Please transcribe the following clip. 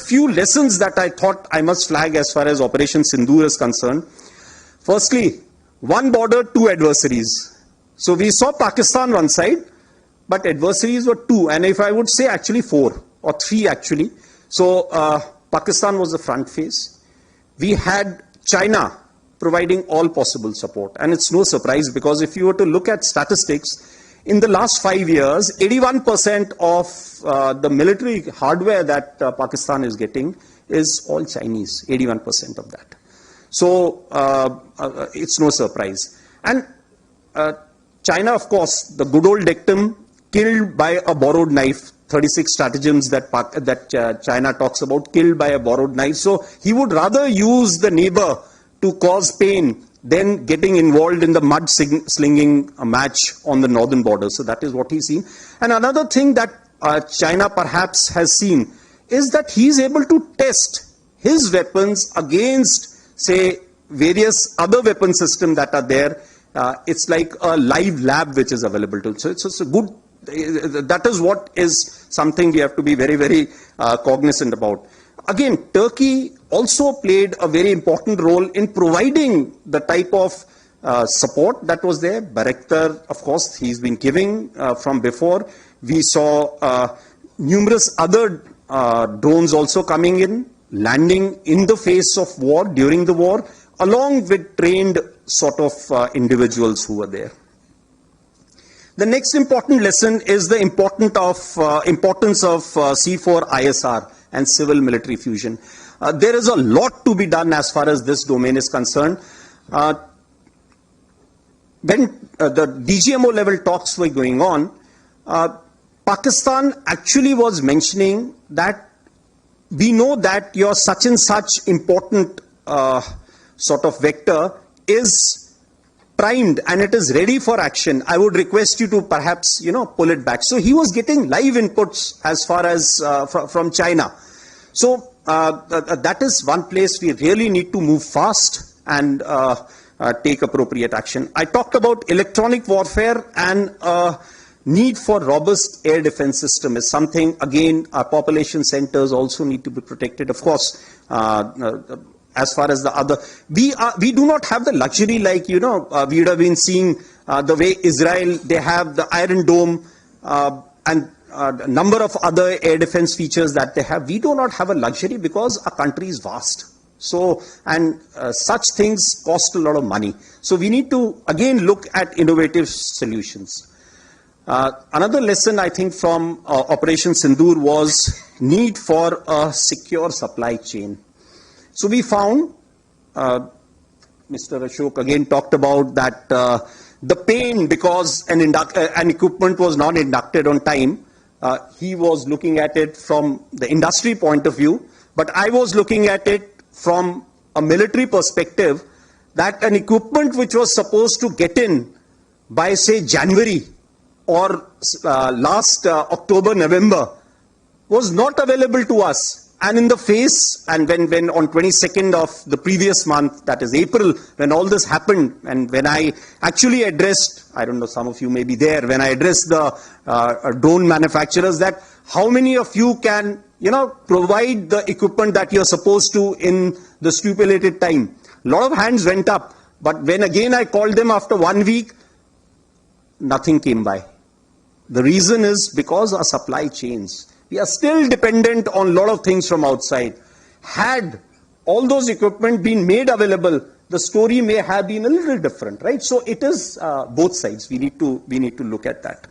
few lessons that I thought I must flag as far as Operation Sindoor is concerned. Firstly, one border, two adversaries. So we saw Pakistan one side, but adversaries were two, and if I would say actually four or three actually. So Pakistan was the front face. We had China providing all possible support, and it's no surprise because if you were to look at statistics, in the last 5 years, 81% of the military hardware that Pakistan is getting is all Chinese, 81% of that. So it's no surprise. And China, of course, the good old dictum, killed by a borrowed knife, 36 stratagems that China talks about, killed by a borrowed knife. So he would rather use the neighbor to cause pain than getting involved in the mud slinging match on the northern border. So that is what he's seen. And another thing that China perhaps has seen is that he's able to test his weapons against, say, various other weapon systems that are there. It's like a live lab which is available to. So it's a good, that is what is something we have to be very, very cognizant about. Again, Turkey also played a very important role in providing the type of support that was there. Bayraktar, of course, he's been giving from before. We saw numerous other drones also coming in, landing in the face of war, during the war, along with trained sort of individuals who were there. The next important lesson is the importance of C4ISR and civil military fusion. There is a lot to be done as far as this domain is concerned. When the DGMO level talks were going on, Pakistan actually was mentioning that we know that your such and such important sort of vector is primed and it is ready for action. I would request you to perhaps, pull it back. So he was getting live inputs as far as from China. So that is one place we really need to move fast and take appropriate action. I talked about electronic warfare, and need for robust air defense system is something, again, our population centers also need to be protected. Of course, as far as the other, we do not have the luxury like, we would have been seeing the way Israel, they have the Iron Dome and a number of other air defense features that they have. We do not have a luxury because our country is vast. So, and such things cost a lot of money. So we need to again look at innovative solutions. Another lesson I think from Operation Sindoor was need for a secure supply chain. So we found, Mr. Ashok again talked about that the pain because an equipment was not inducted on time. He was looking at it from the industry point of view, but I was looking at it from a military perspective, that an equipment which was supposed to get in by, say, January or last October, November, was not available to us. And in the face, and when on 22nd of the previous month, that is April, when all this happened, and when I actually addressed, I don't know, some of you may be there, when I addressed the drone manufacturers, that how many of you can, provide the equipment that you're supposed to in the stipulated time. A lot of hands went up, but when again I called them after 1 week, nothing came by. The reason is because our supply chains. We are still dependent on a lot of things from outside. Had all those equipment been made available, the story may have been a little different, right? So it is both sides. We need to look at that.